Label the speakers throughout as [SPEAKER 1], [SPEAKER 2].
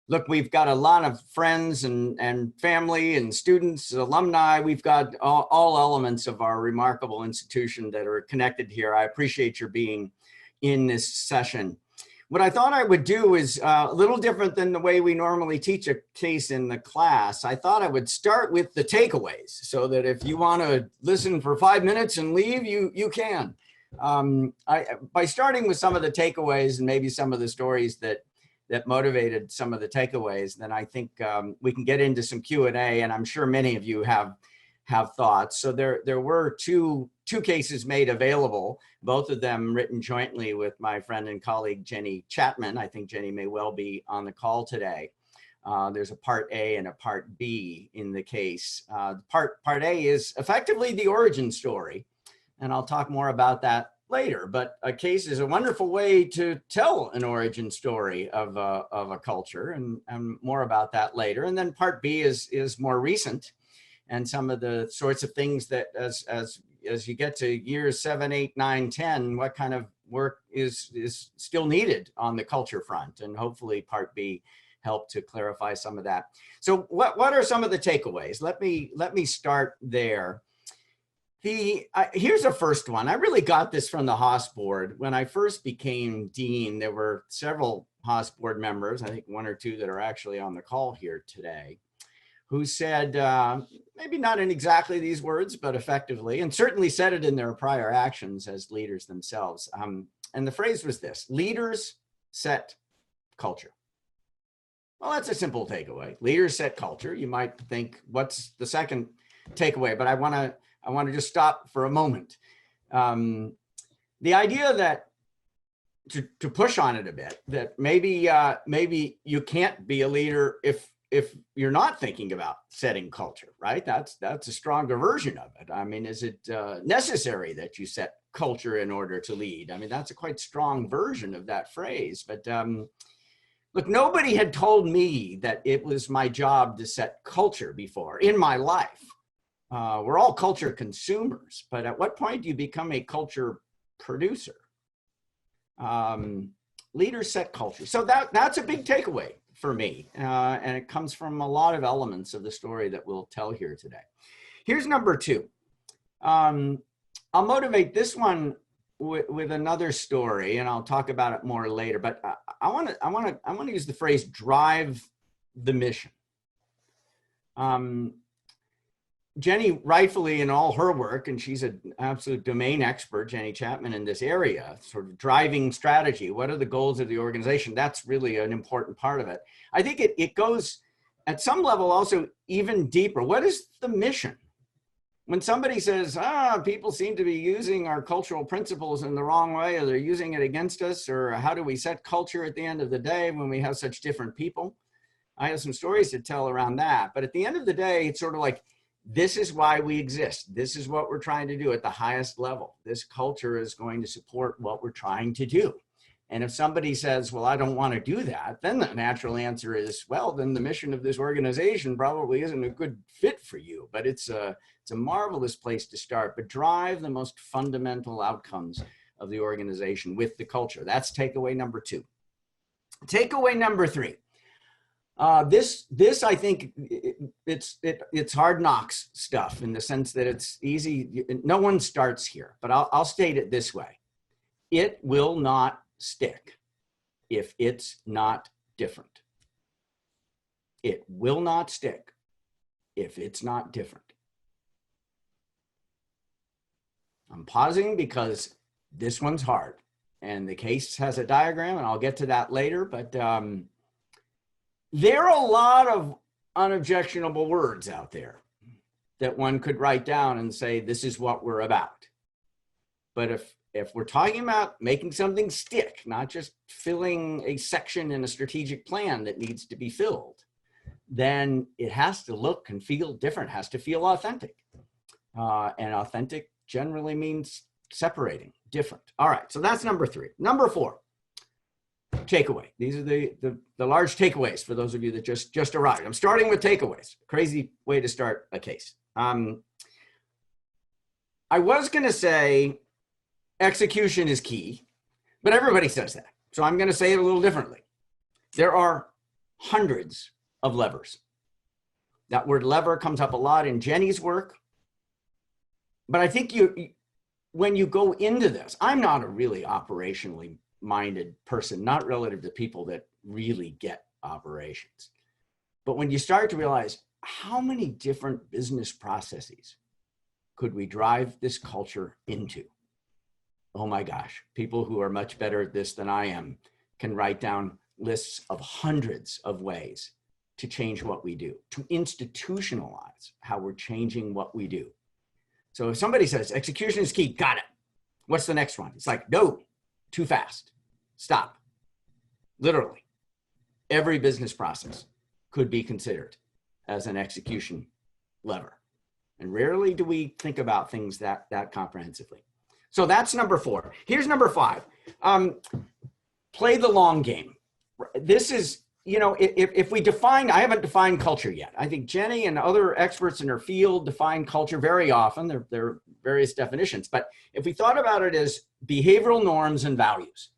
[SPEAKER 1] Look, we've got a lot of friends and family and students, alumni. We've got all elements of our remarkable institution that are connected here. I appreciate your being in this session. What I thought I would do is a little different than the way we normally teach a case in the class. I thought I would start with the takeaways so that if you want to listen for 5 minutes and leave, you can. By starting with some of the takeaways and maybe some of the stories that motivated some of the takeaways, then I think we can get into some Q&A, and I'm sure many of you have thoughts. So there were two cases made available, both of them written jointly with my friend and colleague, Jenny Chatman. I think Jenny may well be on the call today. There's a part A and a part B in the case. Part A is effectively the origin story, and I'll talk more about that later, but a case is a wonderful way to tell an origin story of a culture, and more about that later. And then part B is more recent, and some of the sorts of things that as you get to years 7, 8, 9, 10, what kind of work is still needed on the culture front, and hopefully part B helped to clarify some of that. So what are some of the takeaways? Let me start there. Here's a first one. I really got this from the Haas board. When I first became dean, there were several Haas board members, I think 1 or 2 that are actually on the call here today, who said, maybe not in exactly these words, but effectively, and certainly said it in their prior actions as leaders themselves. And the phrase was this: leaders set culture. Well, that's a simple takeaway. Leaders set culture. You might think, what's the second takeaway? But I want to just stop for a moment. The idea that, to push on it a bit, that maybe you can't be a leader if you're not thinking about setting culture, right? That's a stronger version of it. I mean, is it necessary that you set culture in order to lead? I mean, that's a quite strong version of that phrase. But look, nobody had told me that it was my job to set culture before in my life. We're all culture consumers, but at what point do you become a culture producer? Leaders set culture. So that's a big takeaway for me. And it comes from a lot of elements of the story that we'll tell here today. Here's number 2. I'll motivate this one with another story, and I'll talk about it more later, but I want to use the phrase drive the mission. Jenny, rightfully, in all her work, and she's an absolute domain expert, Jenny Chatman, in this area, sort of driving strategy. What are the goals of the organization? That's really an important part of it. I think it goes at some level also even deeper. What is the mission? When somebody says, people seem to be using our cultural principles in the wrong way, or they're using it against us, or how do we set culture at the end of the day when we have such different people? I have some stories to tell around that. But at the end of the day, it's sort of like, this is why we exist. This is what we're trying to do at the highest level. This culture is going to support what we're trying to do. And if somebody says, well, I don't want to do that, then the natural answer is, well, then the mission of this organization probably isn't a good fit for you. But it's a marvelous place to start. But drive the most fundamental outcomes of the organization with the culture. That's takeaway number 2. Takeaway number 3. This I think it's hard knocks stuff, in the sense that it's easy. No one starts here, but I'll state it this way: it will not stick if it's not different. It will not stick if it's not different. I'm pausing because this one's hard, and the case has a diagram, and I'll get to that later, but there are a lot of unobjectionable words out there that one could write down and say, this is what we're about. But if we're talking about making something stick, not just filling a section in a strategic plan that needs to be filled, then it has to look and feel different, has to feel authentic. And authentic generally means separating, different. All right, so that's number 3. Number 4. Takeaway. These are the large takeaways for those of you that just arrived. I'm starting with takeaways. Crazy way to start a case. I was going to say execution is key, but everybody says that. So I'm going to say it a little differently. There are hundreds of levers. That word lever comes up a lot in Jenny's work. But I think when you go into this, I'm not a really operationally minded person, not relative to people that really get operations. But when you start to realize how many different business processes could we drive this culture into? Oh my gosh, people who are much better at this than I am can write down lists of hundreds of ways to change what we do, to institutionalize how we're changing what we do. So if somebody says execution is key, got it. What's the next one? It's like, no, too fast, stop. Literally, every business process could be considered as an execution lever. And rarely do we think about things that comprehensively. So that's number 4. Here's number 5. Play the long game. This is, you know, if we define, I haven't defined culture yet. I think Jenny and other experts in her field define culture very often. There are various definitions. But if we thought about it as behavioral norms and values,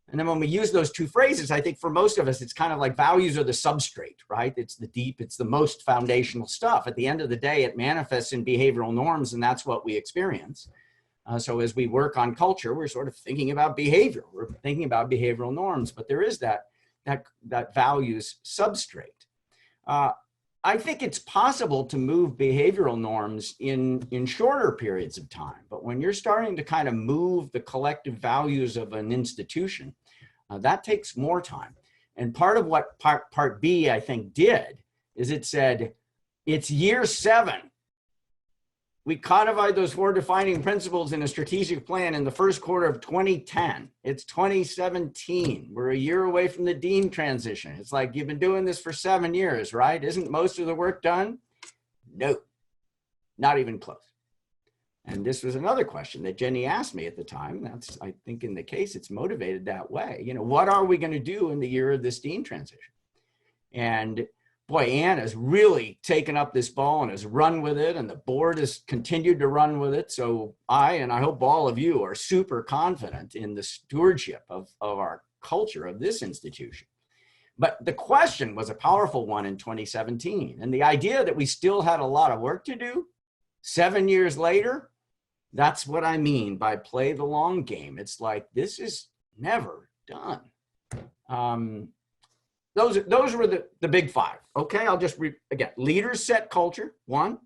[SPEAKER 1] and then when we use those two phrases, I think for most of us, it's kind of like values are the substrate, right? It's the deep, it's the most foundational stuff. At the end of the day, it manifests in behavioral norms, and that's what we experience. So as we work on culture, we're sort of thinking about behavior. We're thinking about behavioral norms, but there is that values substrate. I think it's possible to move behavioral norms in shorter periods of time, but when you're starting to kind of move the collective values of an institution, that takes more time. And part of what part B, I think, did is it said, it's year 7. We codified those 4 defining principles in a strategic plan in the first quarter of 2010. It's 2017. We're a year away from the dean transition. It's like, you've been doing this for 7 years, right? Isn't most of the work done? No, not even close. And this was another question that Jenny asked me at the time. That's, I think in the case, it's motivated that way. You know, what are we going to do in the year of this dean transition? And boy, Ann has really taken up this ball and has run with it, and the board has continued to run with it. So and I hope all of you are super confident in the stewardship of our culture of this institution. But the question was a powerful one in 2017. And the idea that we still had a lot of work to do 7 years later, that's what I mean by play the long game. It's like, this is never done. Those were the big 5. Okay, I'll just again, leaders set culture, 1.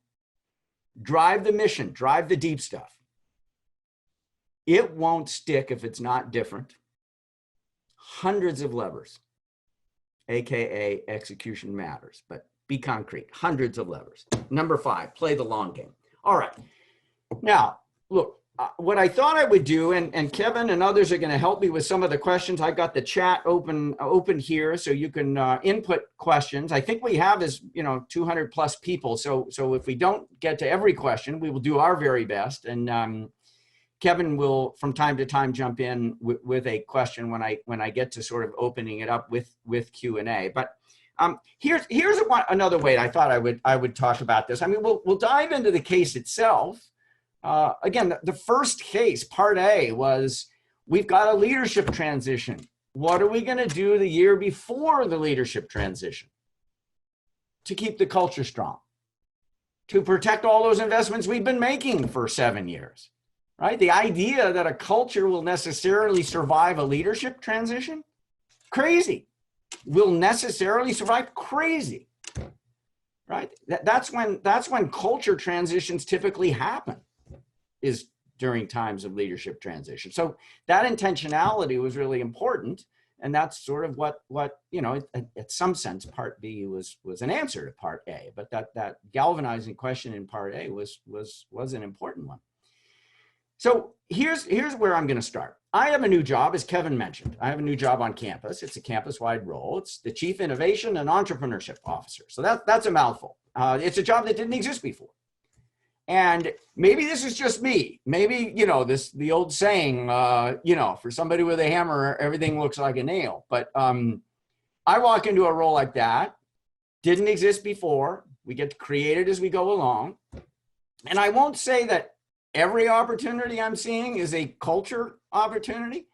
[SPEAKER 1] Drive the mission, drive the deep stuff. It won't stick if it's not different. Hundreds of levers, AKA execution matters, but be concrete, hundreds of levers. Number 5, play the long game. All right, now look, what I thought I would do, and Kevin and others are going to help me with some of the questions. I've got the chat open here, so you can input questions. I think we have 200 plus people. So if we don't get to every question, we will do our very best. And Kevin will, from time to time, jump in with a question when I get to sort of opening it up with Q&A. But here's another way I thought I would talk about this. I mean, we'll dive into the case itself. Again, the first case, part A, was we've got a leadership transition. What are we going to do the year before the leadership transition to keep the culture strong, to protect all those investments we've been making for 7 years, right? The idea that a culture will necessarily survive a leadership transition, crazy. Will necessarily survive, crazy, right? That's when culture transitions typically happen, is during times of leadership transition. So that intentionality was really important. And that's sort of what at some sense, part B was an answer to part A, but that galvanizing question in part A was an important one. So here's where I'm going to start. I have a new job, as Kevin mentioned. I have a new job on campus. It's a campus-wide role. It's the Chief Innovation and Entrepreneurship Officer. So that's a mouthful. It's a job that didn't exist before. And maybe this is just me. Maybe, the old saying, for somebody with a hammer, everything looks like a nail. But I walk into a role like that, didn't exist before. We get created as we go along. And I won't say that every opportunity I'm seeing is a culture opportunity,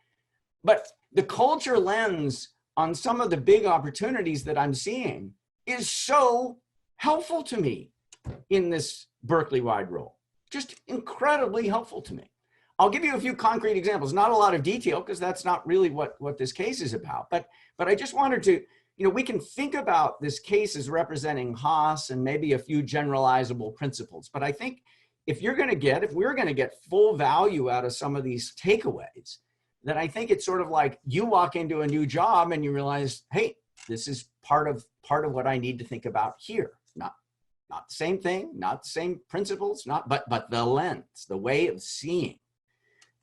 [SPEAKER 1] but the culture lens on some of the big opportunities that I'm seeing is so helpful to me in this Berkeley-wide role. Just incredibly helpful to me. I'll give you a few concrete examples, not a lot of detail because that's not really what this case is about, but I just wanted to, we can think about this case as representing Haas and maybe a few generalizable principles, but I think if we're going to get full value out of some of these takeaways, then I think it's sort of like you walk into a new job and you realize, hey, this is part of what I need to think about here. Not the same thing, not the same principles, but the lens, the way of seeing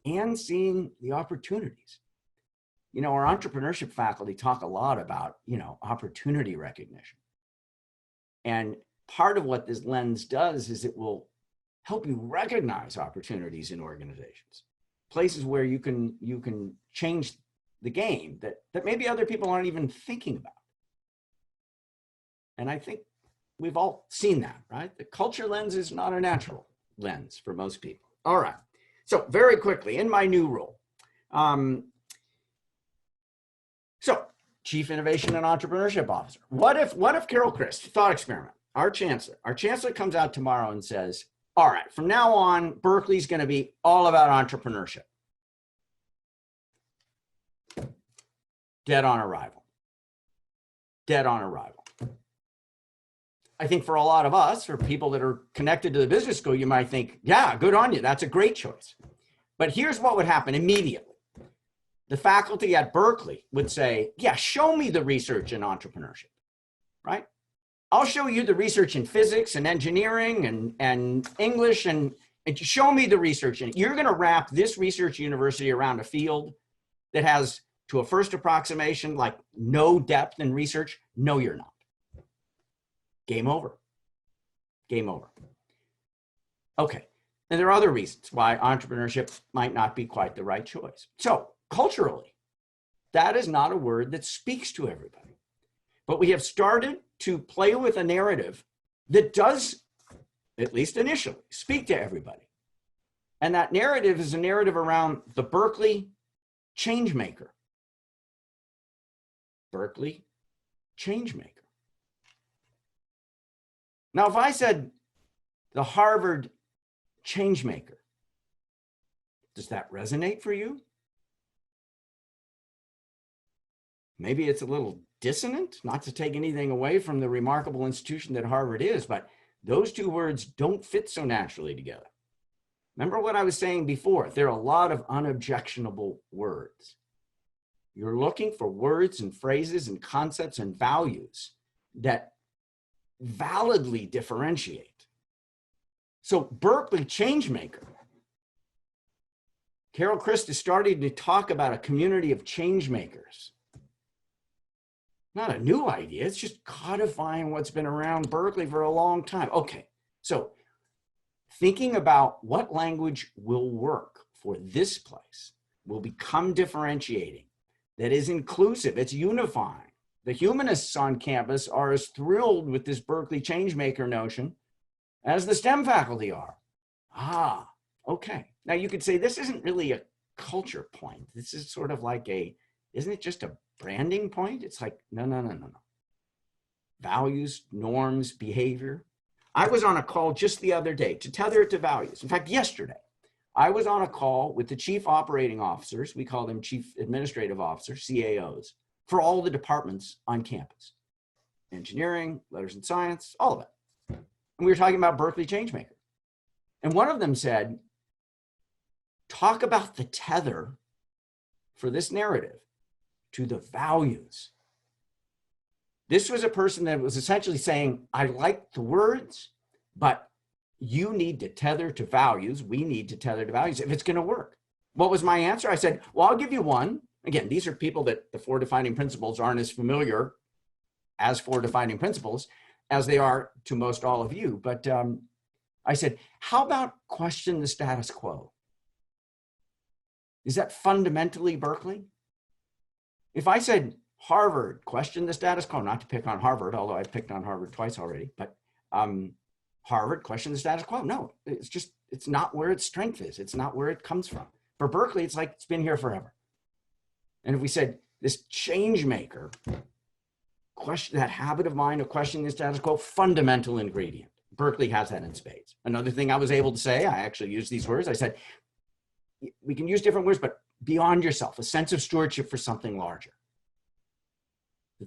[SPEAKER 1] and seeing the opportunities. Our entrepreneurship faculty talk a lot about, opportunity recognition. And part of what this lens does is it will help you recognize opportunities in organizations, places where you can change the game that maybe other people aren't even thinking about. And I think we've all seen that, right? The culture lens is not a natural lens for most people. All right. So very quickly, in my new role, so Chief Innovation and Entrepreneurship Officer. What if Carol Christ, thought experiment, our chancellor comes out tomorrow and says, all right, from now on, Berkeley's going to be all about entrepreneurship. Dead on arrival. Dead on arrival. I think for a lot of us, for people that are connected to the business school, you might think, yeah, good on you. That's a great choice. But here's what would happen immediately. The faculty at Berkeley would say, yeah, show me the research in entrepreneurship, right? I'll show you the research in physics and engineering and English and show me the research. And you're going to wrap this research university around a field that has, to a first approximation, like no depth in research. No, you're not. Game over. Game over. Okay. And there are other reasons why entrepreneurship might not be quite the right choice. So culturally, that is not a word that speaks to everybody. But we have started to play with a narrative that does, at least initially, speak to everybody. And that narrative is a narrative around the Berkeley changemaker. Berkeley changemaker. Now, if I said the Harvard changemaker, does that resonate for you? Maybe it's a little dissonant, not to take anything away from the remarkable institution that Harvard is, but those two words don't fit so naturally together. Remember what I was saying before, there are a lot of unobjectionable words. You're looking for words and phrases and concepts and values that validly differentiate. So Berkeley changemaker. Carol Christ is starting to talk about a community of changemakers. Not a new idea, it's just codifying what's been around Berkeley for a long time. Okay, so thinking about what language will work for this place will become differentiating, that is inclusive, it's unifying. The humanists on campus are as thrilled with this Berkeley changemaker notion as the STEM faculty are. Ah, okay. Now you could say this isn't really a culture point. This is sort of like isn't it just a branding point? It's like, no. Values, norms, behavior. I was on a call just the other day to tether it to values. In fact, yesterday, I was on a call with the chief operating officers. We call them chief administrative officers, CAOs, for all the departments on campus. Engineering, letters and science, all of it. And we were talking about Berkeley changemaker. And one of them said, talk about the tether for this narrative to the values. This was a person that was essentially saying, I like the words, but you need to tether to values. We need to tether to values if it's going to work. What was my answer? I said, well, I'll give you one. Again, these are people that the four defining principles aren't as familiar as four defining principles as they are to most all of you. But I said, how about question the status quo? Is that fundamentally Berkeley? If I said Harvard, question the status quo, not to pick on Harvard, although I picked on Harvard twice already, but Harvard, question the status quo. No, it's not where its strength is. It's not where it comes from. For Berkeley, it's like it's been here forever. And if we said, this change maker, question, that habit of mind of questioning the status quo, fundamental ingredient. Berkeley has that in spades. Another thing I was able to say, I actually used these words. I said, we can use different words, but beyond yourself, a sense of stewardship for something larger.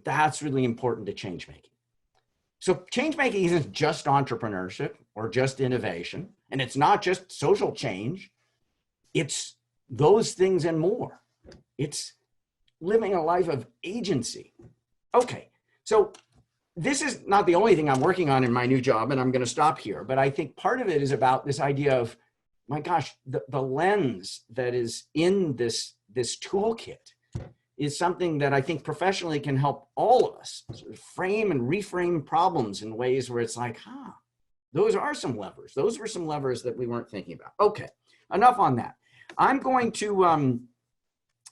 [SPEAKER 1] That's really important to change making. So change making isn't just entrepreneurship or just innovation, and it's not just social change. It's those things and more. It's living a life of agency. Okay, so this is not the only thing I'm working on in my new job, and I'm going to stop here, but I think part of it is about this idea of, my gosh, the lens that is in this toolkit is something that I think professionally can help all of us sort of frame and reframe problems in ways where it's like, those are some levers. Those were some levers that we weren't thinking about. Okay, enough on that. I'm going to,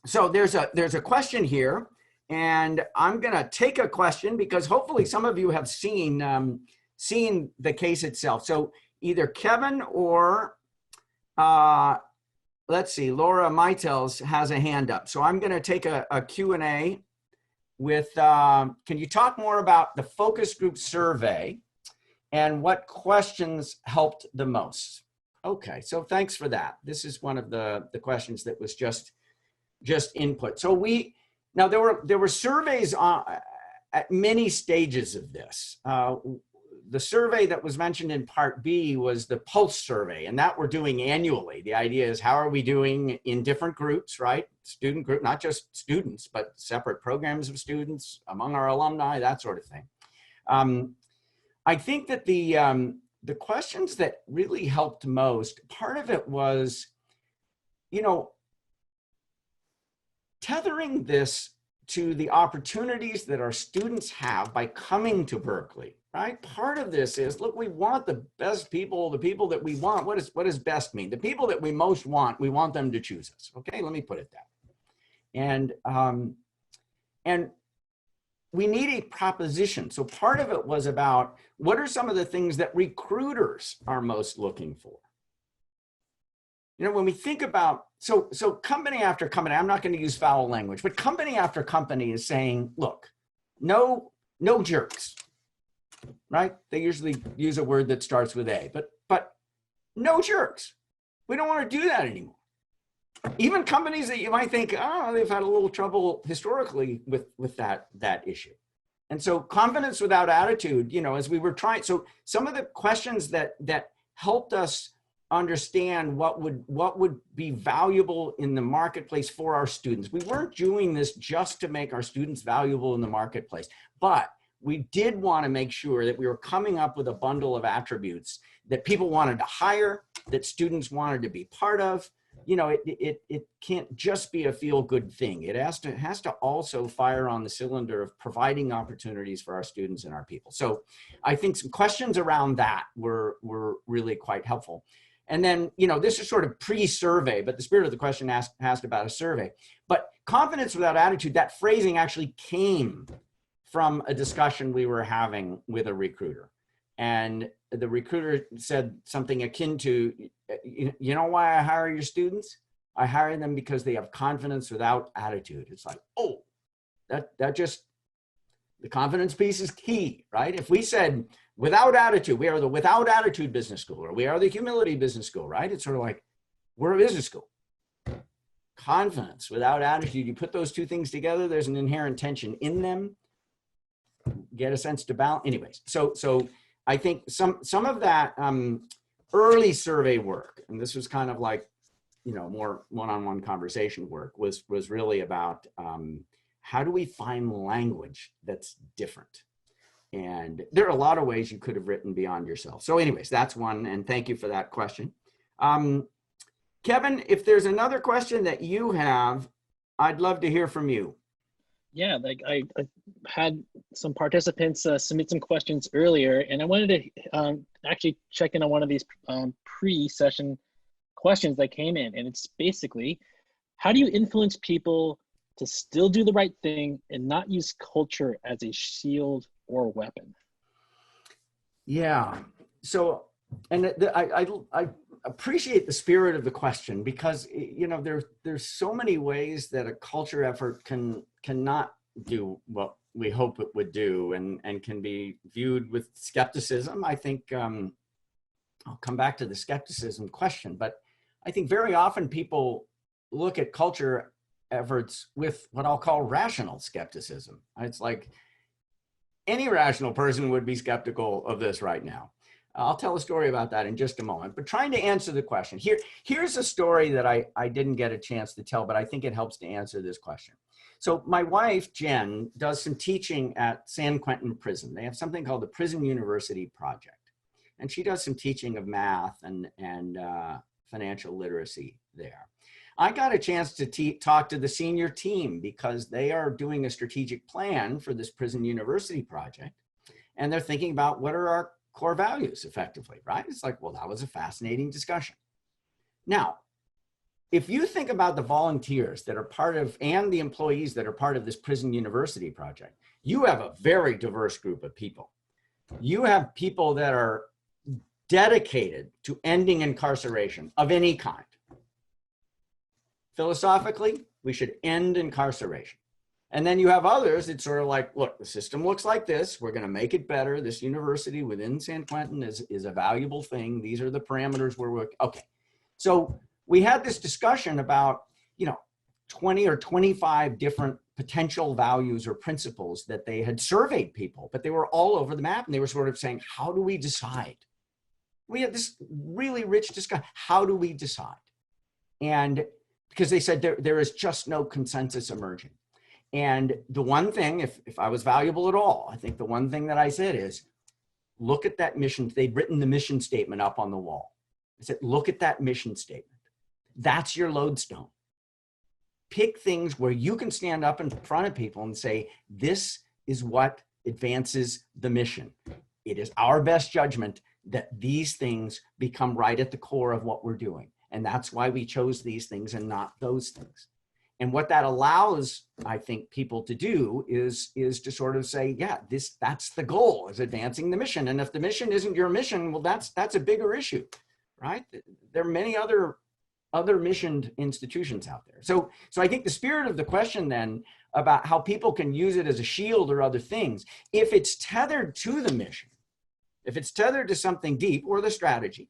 [SPEAKER 1] so there's a question here, and I'm going to take a question because hopefully some of you have seen the case itself. So either Kevin or let's see, Laura Meitels has a hand up. So I'm going to take a Q&A with, can you talk more about the focus group survey and what questions helped the most? Okay, so thanks for that. This is one of the questions that was just input. So now there were surveys at many stages of this. The survey that was mentioned in part B was the Pulse survey, and that we're doing annually. The idea is, how are we doing in different groups, right? Student group, not just students, but separate programs of students, among our alumni, that sort of thing. I think that the questions that really helped most, part of it was, tethering this to the opportunities that our students have by coming to Berkeley, right? Part of this is, look, we want the best people, the people that we want. What does best mean? The people that we most want, we want them to choose us. Okay, let me put it that way. And we need a proposition. So part of it was about, what are some of the things that recruiters are most looking for? When we think about, so company after company, I'm not going to use foul language, but company after company is saying, look, no jerks, right? They usually use a word that starts with A, but no jerks. We don't want to do that anymore. Even companies that you might think, they've had a little trouble historically with that issue. And so confidence without attitude, as we were trying, so some of the questions that helped us understand what would be valuable in the marketplace for our students. We weren't doing this just to make our students valuable in the marketplace, but we did want to make sure that we were coming up with a bundle of attributes that people wanted to hire, that students wanted to be part of. It can't just be a feel-good thing. It has to also fire on the cylinder of providing opportunities for our students and our people. So I think some questions around that were really quite helpful. And then, this is sort of pre-survey, but the spirit of the question asked about a survey. But confidence without attitude, that phrasing actually came from a discussion we were having with a recruiter. And the recruiter said something akin to, you know why I hire your students? I hire them because they have confidence without attitude. It's like, oh, that just, the confidence piece is key, right? If we said, without attitude, we are the without attitude business school, or we are the humility business school, right? It's sort of like, we're a business school. Confidence without attitude, you put those two things together, there's an inherent tension in them. Get a sense to balance. Anyways, so I think some of that early survey work, and this was kind of like, more one-on-one conversation work, was really about how do we find language that's different? And there are a lot of ways you could have written beyond yourself. So anyways, that's one, and thank you for that question. Kevin, if there's another question that you have, I'd love to hear from you.
[SPEAKER 2] Yeah, like I had some participants submit some questions earlier, and I wanted to actually check in on one of these pre-session questions that came in. And it's basically, how do you influence people to still do the right thing and not use culture as a shield or weapon?
[SPEAKER 1] Yeah, so, and I appreciate the spirit of the question, because there's so many ways that a culture effort can cannot do what we hope it would do, and can be viewed with skepticism. I think I'll come back to the skepticism question, but I think very often people look at culture efforts with what I'll call rational skepticism. It's like any rational person would be skeptical of this right now. I'll tell a story about that in just a moment, but trying to answer the question. Here's a story that I didn't get a chance to tell, but I think it helps to answer this question. So my wife, Jen, does some teaching at San Quentin Prison. They have something called the Prison University Project. And she does some teaching of math and financial literacy there. I got a chance to talk to the senior team because they are doing a strategic plan for this Prison University Project. And they're thinking about what are our core values effectively, right? It's like, well, that was a fascinating discussion. Now, if you think about the volunteers that are part of, and the employees that are part of this Prison University Project, you have a very diverse group of people. You have people that are dedicated to ending incarceration of any kind. Philosophically, we should end incarceration. And then you have others that sort of like, look, the system looks like this. We're going to make it better. This university within San Quentin is a valuable thing. These are the parameters we're working. Okay. So we had this discussion about, 20 or 25 different potential values or principles that they had surveyed people, but they were all over the map. And they were sort of saying, how do we decide? We had this really rich discussion. How do we decide? And because they said there is just no consensus emerging. And the one thing, if I was valuable at all, I think the one thing that I said is, look at that mission. They'd written the mission statement up on the wall. I said, look at that mission statement. That's your lodestone. Pick things where you can stand up in front of people and say, this is what advances the mission. It is our best judgment that these things become right at the core of what we're doing. And that's why we chose these things and not those things. And what that allows, I think, people to do is to sort of say, yeah, that's the goal, is advancing the mission. And if the mission isn't your mission, well, that's a bigger issue, right? There are many other missioned institutions out there. So I think the spirit of the question then about how people can use it as a shield or other things, if it's tethered to the mission, if it's tethered to something deep or the strategy,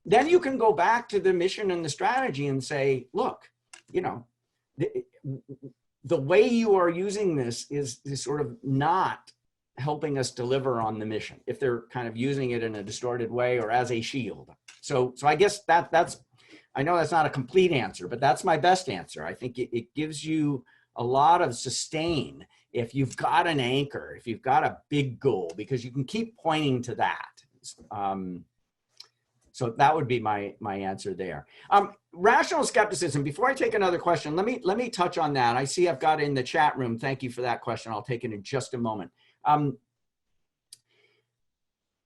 [SPEAKER 1] then you can go back to the mission and the strategy and say, look, the way you are using this is sort of not helping us deliver on the mission, if they're kind of using it in a distorted way or as a shield. So I guess that's, I know that's not a complete answer, but that's my best answer. I think it gives you a lot of sustain if you've got an anchor, if you've got a big goal, because you can keep pointing to that. So that would be my answer there. Rational skepticism, before I take another question, let me touch on that. I see I've got it in the chat room. Thank you for that question. I'll take it in just a moment.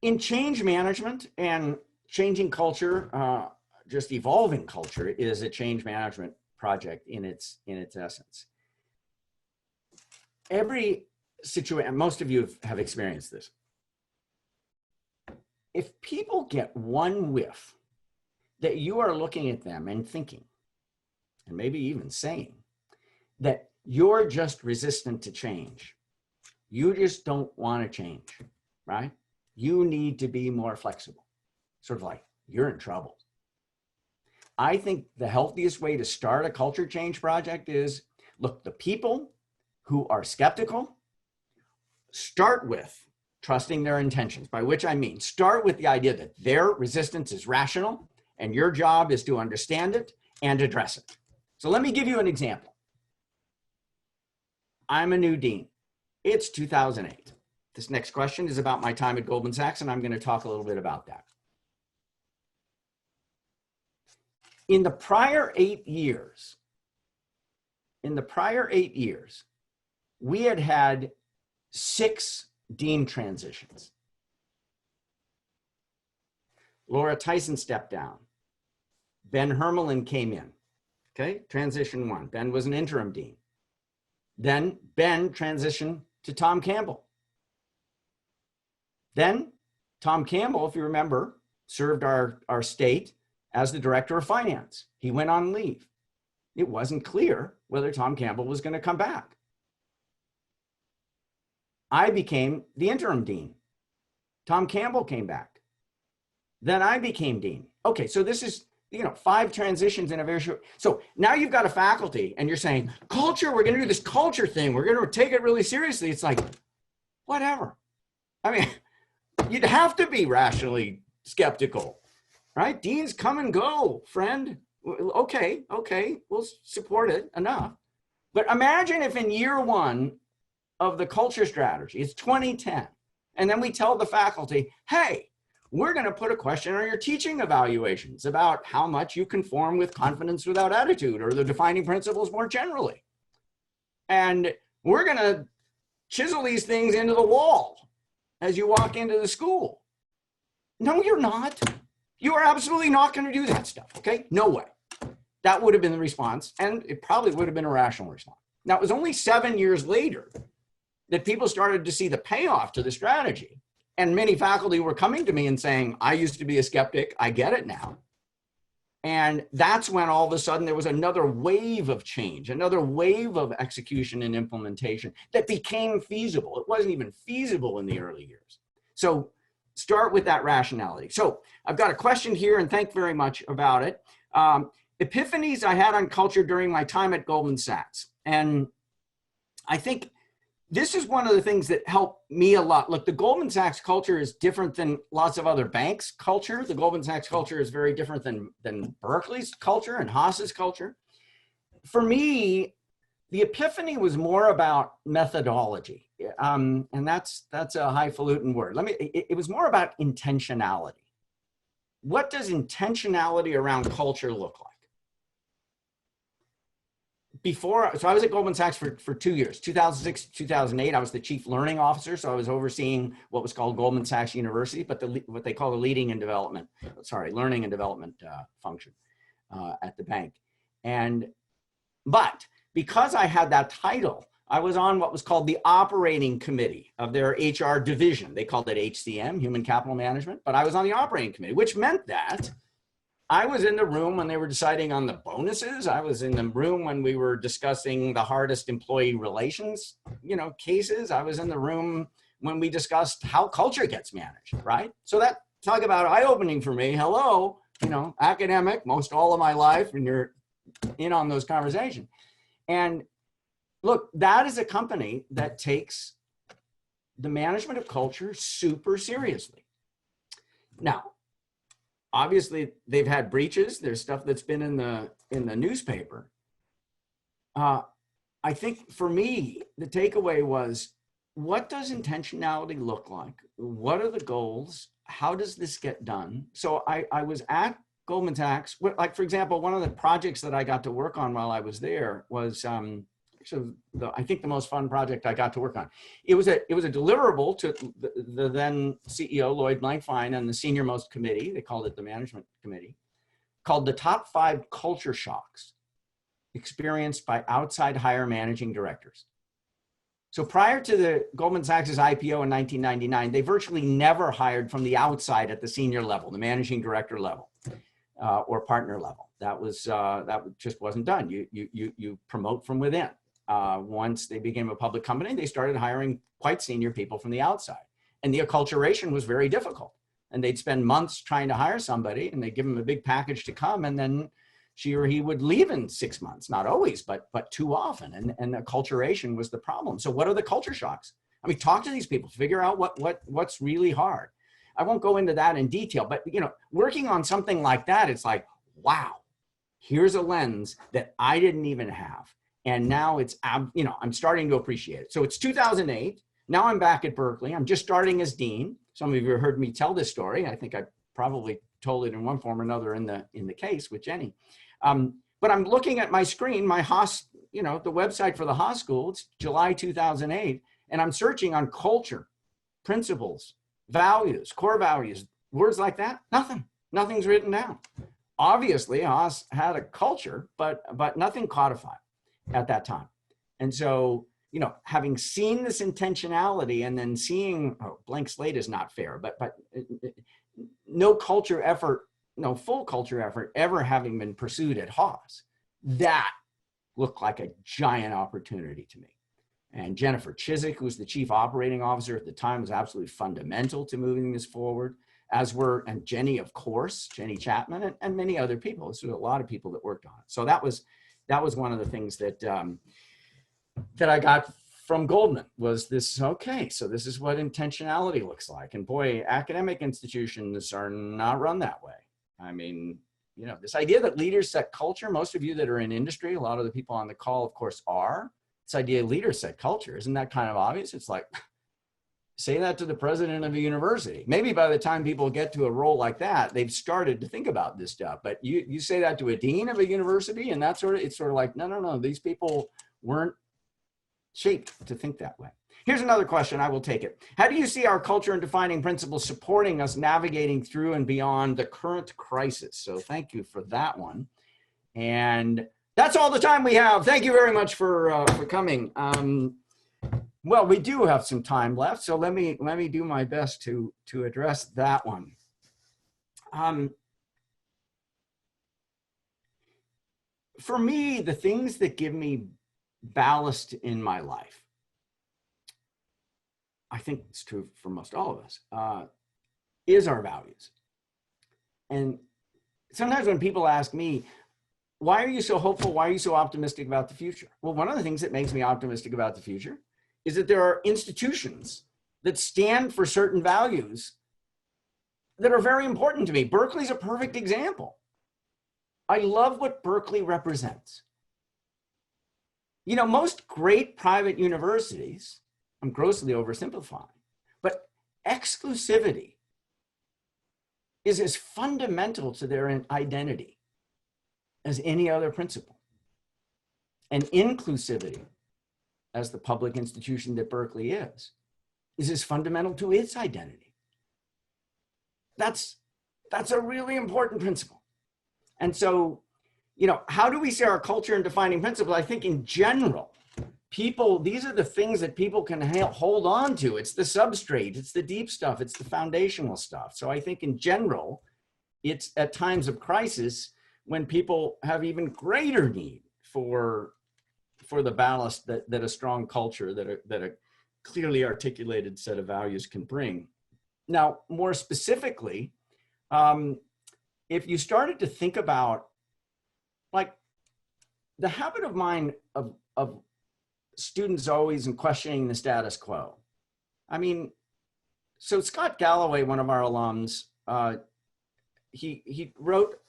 [SPEAKER 1] In change management and changing culture, just evolving culture is a change management project in its essence. Every situation, most of you have experienced this. If people get one whiff that you are looking at them and thinking, and maybe even saying, that you're just resistant to change, you just don't want to change, right? You need to be more flexible. Sort of like, you're in trouble. I think the healthiest way to start a culture change project is, look, the people who are skeptical, start with trusting their intentions, by which I mean, start with the idea that their resistance is rational and your job is to understand it and address it. So let me give you an example. I'm a new dean. It's 2008. This next question is about my time at Goldman Sachs, and I'm going to talk a little bit about that. In the prior 8 years, we had 6 dean transitions. Laura Tyson stepped down. Ben Hermelin came in. Okay, transition 1. Ben was an interim dean. Then Ben transitioned to Tom Campbell. Then Tom Campbell, if you remember, served our state as the director of finance. He went on leave. It wasn't clear whether Tom Campbell was going to come back. I became the interim dean. Tom Campbell came back. Then I became dean. Okay, so this is, 5 transitions in a very short. So now you've got a faculty and you're saying, culture, we're going to do this culture thing. We're going to take it really seriously. It's like, whatever. I mean, you'd have to be rationally skeptical, right? Deans come and go, friend. Okay, we'll support it enough. But imagine if in year 1 of the culture strategy, it's 2010, and then we tell the faculty, hey, we're going to put a question on your teaching evaluations about how much you conform with confidence without attitude or the defining principles more generally. And we're going to chisel these things into the wall as you walk into the school. No, you're not. You are absolutely not going to do that stuff, okay? No way. That would have been the response, and it probably would have been a rational response. Now, it was only 7 years later that people started to see the payoff to the strategy. And many faculty were coming to me and saying, I used to be a skeptic, I get it now. And that's when all of a sudden there was another wave of change, another wave of execution and implementation that became feasible. It wasn't even feasible in the early years. So start with that rationality. So I've got a question here, and thank you very much about it. Epiphanies I had on culture during my time at Goldman Sachs. And I think this is one of the things that helped me a lot. Look, the Goldman Sachs culture is different than lots of other banks' culture. The Goldman Sachs culture is very different than Berkeley's culture and Haas's culture. For me, the epiphany was more about methodology. And that's a highfalutin word. It was more about intentionality. What does intentionality around culture look like? So I was at Goldman Sachs for 2 years, 2006 to 2008. I was the chief learning officer, so I was overseeing what was called Goldman Sachs University, but what they call the learning and development function at the bank. But because I had that title, I was on what was called the operating committee of their HR division. They called it HCM, Human Capital Management, but I was on the operating committee, which meant that I was in the room when they were deciding on the bonuses. I was in the room when we were discussing the hardest employee relations, cases. I was in the room when we discussed how culture gets managed, right? So that, talk about eye-opening for me. Hello, academic, most all of my life, and you're in on those conversations. And look, that is a company that takes the management of culture super seriously. Now, obviously, they've had breaches. There's stuff that's been in the newspaper. I think for me, the takeaway was, what does intentionality look like? What are the goals? How does this get done? So I was at Goldman Sachs. Like, for example, one of the projects that I got to work on while I was there was I think the most fun project I got to work on. It was a deliverable to the then CEO, Lloyd Blankfein, and the senior most committee, they called it the management committee, called the top 5 culture shocks experienced by outside higher managing directors. So prior to the Goldman Sachs' IPO in 1999, they virtually never hired from the outside at the senior level, the managing director level or partner level. That just wasn't done. You promote from within. Once they became a public company, they started hiring quite senior people from the outside. And the acculturation was very difficult. And they'd spend months trying to hire somebody, and they'd give them a big package to come, and then she or he would leave in 6 months. Not always, but too often. And the acculturation was the problem. So what are the culture shocks? I mean, talk to these people, figure out what's really hard. I won't go into that in detail, but working on something like that, it's like, wow, here's a lens that I didn't even have. And now it's, I'm starting to appreciate it. So it's 2008. Now I'm back at Berkeley. I'm just starting as dean. Some of you have heard me tell this story. I think I probably told it in one form or another in the case with Jenny. But I'm looking at my screen, my Haas, the website for the Haas School. It's July 2008. And I'm searching on culture, principles, values, core values, words like that. Nothing's written down. Obviously, Haas had a culture, but nothing codified at that time. And so, having seen this intentionality and then seeing, blank slate is not fair, but no culture effort, no full culture effort ever having been pursued at Haas, that looked like a giant opportunity to me. And Jennifer Chiswick, who was the chief operating officer at the time, was absolutely fundamental to moving this forward, as were, and Jenny, of course, Jenny Chatman, and many other people. So a lot of people that worked on it. So that was one of the things that, that I got from Goldman, was this, okay, so this is what intentionality looks like. And boy, academic institutions are not run that way. I mean, you know, this idea that leaders set culture, most of you that are in industry, a lot of the people on the call, of course, are. This idea of leaders set culture, isn't that kind of obvious? It's like, say that to the president of a university. Maybe by the time people get to a role like that, they've started to think about this stuff. But you say that to a dean of a university, and that sort of, it's sort of like, no, these people weren't shaped to think that way. Here's another question, I will take it. How do you see our culture and defining principles supporting us navigating through and beyond the current crisis? So thank you for that one. And that's all the time we have. Thank you very much for coming. Well, we do have some time left, so let me do my best to address that one. For me, the things that give me ballast in my life, I think it's true for most all of us, is our values. And sometimes when people ask me, why are you so hopeful? Why are you so optimistic about the future? Well, one of the things that makes me optimistic about the future is that there are institutions that stand for certain values that are very important to me. Berkeley's a perfect example. I love what Berkeley represents. You know, most great private universities, I'm grossly oversimplifying, but exclusivity is as fundamental to their identity as any other principle. And inclusivity, as the public institution that Berkeley is as fundamental to its identity. That's a really important principle. And so, you know, how do we see our culture and defining principles? I think in general, people, these are the things that people can hold on to. It's the substrate, it's the deep stuff, it's the foundational stuff. So I think in general, it's at times of crisis when people have even greater need for the ballast that a strong culture, that a clearly articulated set of values can bring. Now, more specifically, if you started to think about, like, the habit of mine of students always in questioning the status quo. I mean, so Scott Galloway, one of our alums, he wrote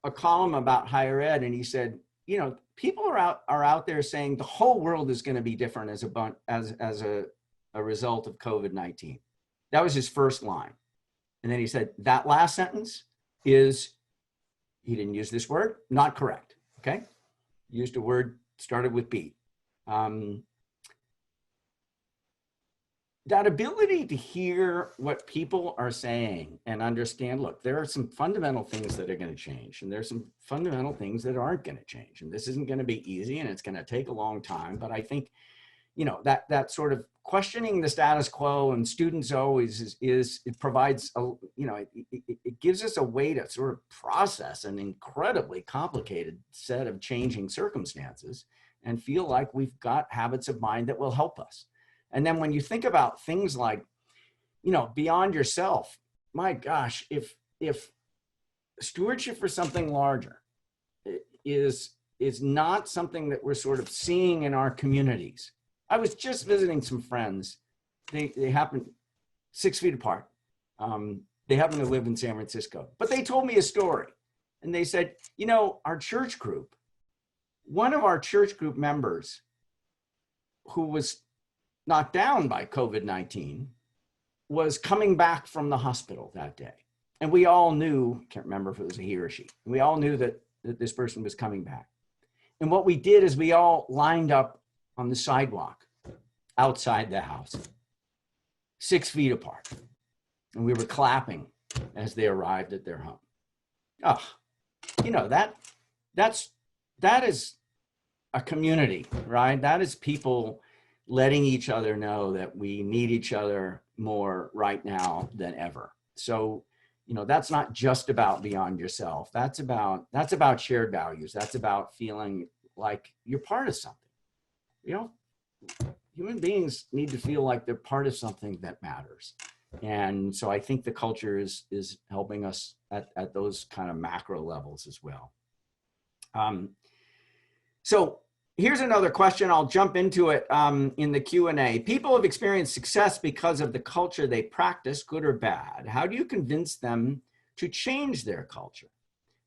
[SPEAKER 1] a column about higher ed, and he said, you know, people are out there saying the whole world is going to be different as a result of COVID-19. That was his first line. And then he said, that last sentence is, he didn't use this word, not correct, okay? Used a word, started with B. That ability to hear what people are saying and understand, look, there are some fundamental things that are going to change, and there's some fundamental things that aren't going to change. And this isn't going to be easy, and it's going to take a long time. But I think, you know, that sort of questioning the status quo and students always it provides, a, you know, it gives us a way to sort of process an incredibly complicated set of changing circumstances and feel like we've got habits of mind that will help us. And then when you think about things like, you know, beyond yourself, my gosh, if stewardship for something larger is not something that we're sort of seeing in our communities. I was just visiting some friends. They happen 6 feet apart. They happen to live in San Francisco, but they told me a story. And they said, you know, our church group, one of our church group members who was knocked down by COVID-19 was coming back from the hospital that day. And we all knew, can't remember if it was a he or she, we all knew that this person was coming back. And what we did is we all lined up on the sidewalk outside the house, 6 feet apart. And we were clapping as they arrived at their home. Oh, you know, that is a community, right? That is people letting each other know that we need each other more right now than ever. So, you know, that's not just about beyond yourself. That's about shared values. That's about feeling like you're part of something. You know, human beings need to feel like they're part of something that matters. And so I think the culture is helping us at those kind of macro levels as well. So here's another question. I'll jump into it in the Q&A. People have experienced success because of the culture they practice, good or bad. How do you convince them to change their culture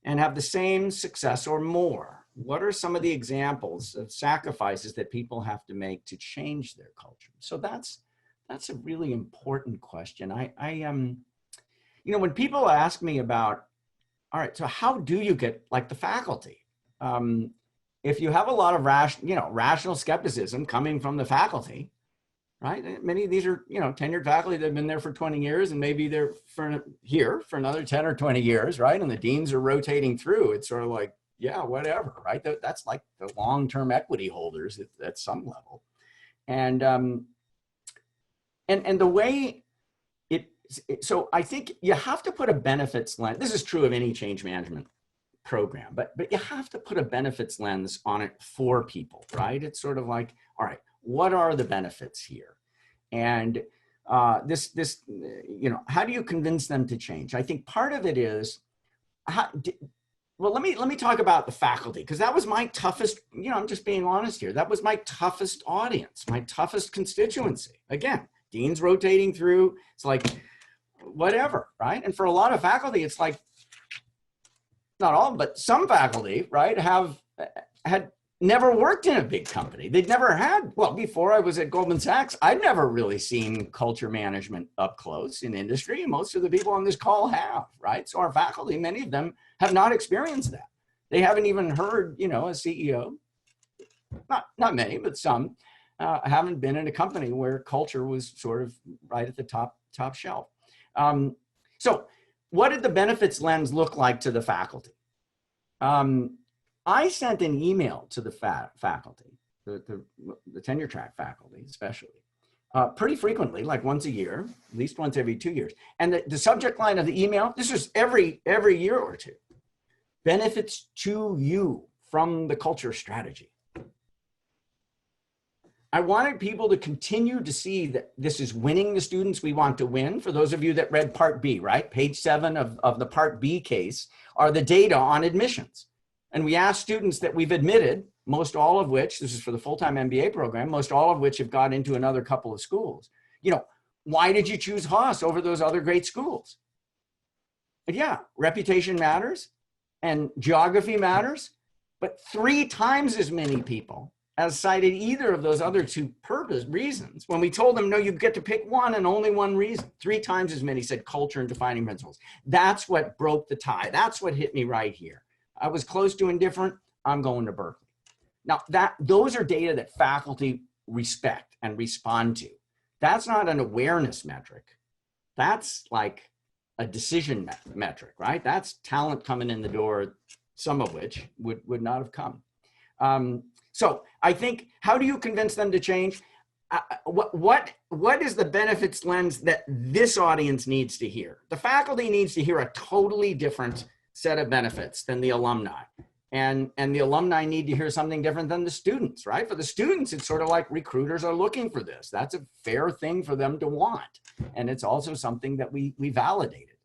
[SPEAKER 1] and have the same success or more? What are some of the examples of sacrifices that people have to make to change their culture? So that's a really important question. You know, when people ask me about, all right, so how do you get like the faculty? If you have a lot of rational skepticism coming from the faculty, right? Many of these are, tenured faculty that have been there for 20 years and maybe they're here for another 10 or 20 years, right? And the deans are rotating through. It's sort of like, yeah, whatever, right? That's like the long-term equity holders at some level. And the way so I think you have to put a benefits lens. This is true of any change management program, but you have to put a benefits lens on it for people, right? It's sort of like, all right, what are the benefits here? And how do you convince them to change? I think part of it is, well, let me talk about the faculty, because that was my toughest, I'm just being honest here. That was my toughest audience, my toughest constituency. Again, deans rotating through, it's like, whatever, right? And for a lot of faculty, it's like, not all, but some faculty, right, had never worked in a big company. They'd never had, well, before I was at Goldman Sachs, I'd never really seen culture management up close in industry. Most of the people on this call have, right? So our faculty, many of them have not experienced that. They haven't even heard, a CEO, not many, but some haven't been in a company where culture was sort of right at the top shelf. So what did the benefits lens look like to the faculty? I sent an email to the faculty, the tenure track faculty especially, pretty frequently, like once a year, at least once every 2 years. And the subject line of the email, this was every year or two, benefits to you from the culture strategy. I wanted people to continue to see that this is winning the students we want to win. For those of you that read Part B, right? Page 7 of the Part B case are the data on admissions. And we asked students that we've admitted, most all of which, this is for the full-time MBA program, most all of which have got into another couple of schools. Why did you choose Haas over those other great schools? And yeah, reputation matters and geography matters, but 3 times as many people as cited either of those other 2 reasons. When we told them, no, you get to pick one and only one reason, 3 times as many said culture and defining principles. That's what broke the tie. That's what hit me right here. I was close to indifferent, I'm going to Berkeley. Now those are data that faculty respect and respond to. That's not an awareness metric. That's like a decision metric, right? That's talent coming in the door, some of which would not have come. So I think, how do you convince them to change? What is the benefits lens that this audience needs to hear? The faculty needs to hear a totally different set of benefits than the alumni. And the alumni need to hear something different than the students, right? For the students, it's sort of like recruiters are looking for this. That's a fair thing for them to want. And it's also something that we validated.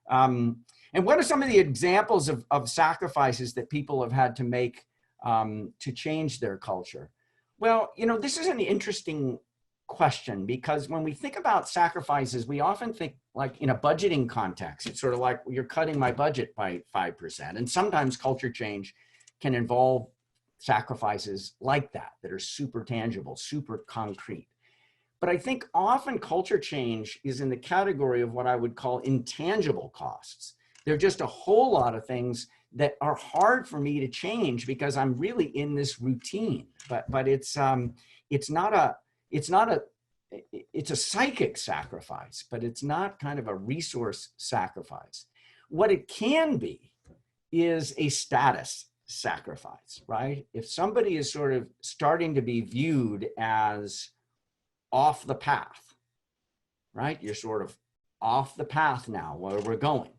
[SPEAKER 1] And what are some of the examples of sacrifices that people have had to make to change their culture? Well, this is an interesting question, because when we think about sacrifices, we often think like in a budgeting context. It's sort of like, you're cutting my budget by 5%. And sometimes culture change can involve sacrifices like that are super tangible, super concrete. But I think often culture change is in the category of what I would call intangible costs. There are just a whole lot of things that are hard for me to change because I'm really in this routine. But it's a psychic sacrifice, but it's not kind of a resource sacrifice. What it can be is a status sacrifice, right? If somebody is sort of starting to be viewed as off the path, right? You're sort of off the path now where we're going,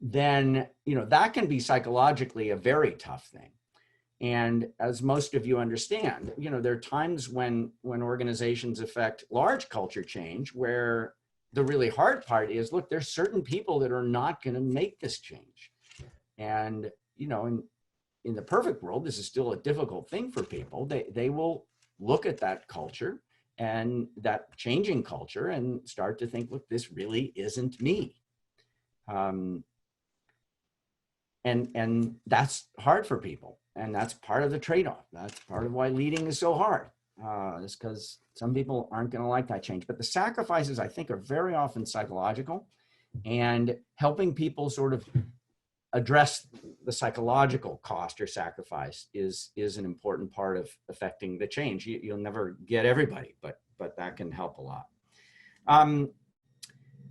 [SPEAKER 1] then, that can be psychologically a very tough thing. And as most of you understand, you know, there are times when organizations affect large culture change where the really hard part is, look, there's certain people that are not going to make this change. And, you know, in the perfect world, this is still a difficult thing for people. They will look at that culture and that changing culture and start to think, look, this really isn't me. And that's hard for people. And that's part of the trade-off. That's part of why leading is so hard. Is because some people aren't going to like that change. But the sacrifices, I think, are very often psychological, and helping people sort of address the psychological cost or sacrifice is an important part of affecting the change. You'll never get everybody, but that can help a lot.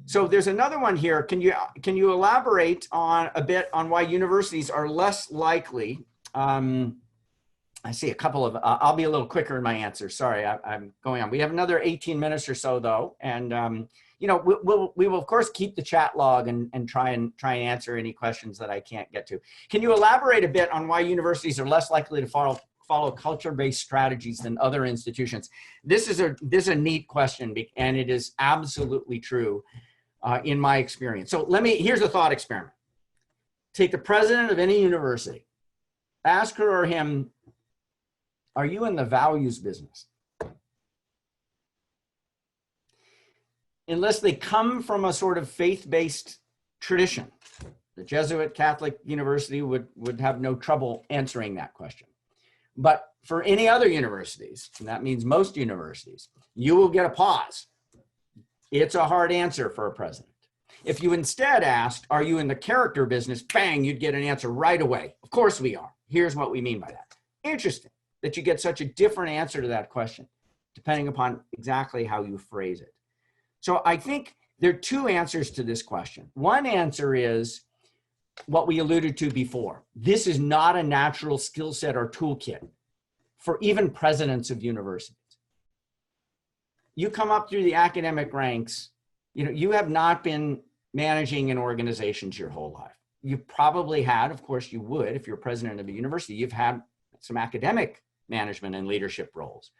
[SPEAKER 1] So there's another one here. Can you elaborate on a bit on why universities are less likely? I see a couple of, I'll be a little quicker in my answer. Sorry, I'm going on. We have another 18 minutes or so though. And, you know, we will of course keep the chat log and try and answer any questions that I can't get to. Can you elaborate a bit on why universities are less likely to follow culture-based strategies than other institutions? This is a neat question, and it is absolutely true in my experience. So here's a thought experiment. Take the president of any university, ask her or him, are you in the values business? Unless they come from a sort of faith-based tradition, the Jesuit Catholic University would have no trouble answering that question. But for any other universities, and that means most universities, you will get a pause. It's a hard answer for a president. If you instead asked, are you in the character business? Bang, you'd get an answer right away. Of course we are. Here's what we mean by that. Interesting that you get such a different answer to that question, depending upon exactly how you phrase it. So I think there are two answers to this question. One answer is what we alluded to before. This is not a natural skill set or toolkit for even presidents of universities. You come up through the academic ranks, you know, you have not been managing in organizations your whole life. You probably had, of course you would, if you're president of a university, you've had some academic management and leadership roles,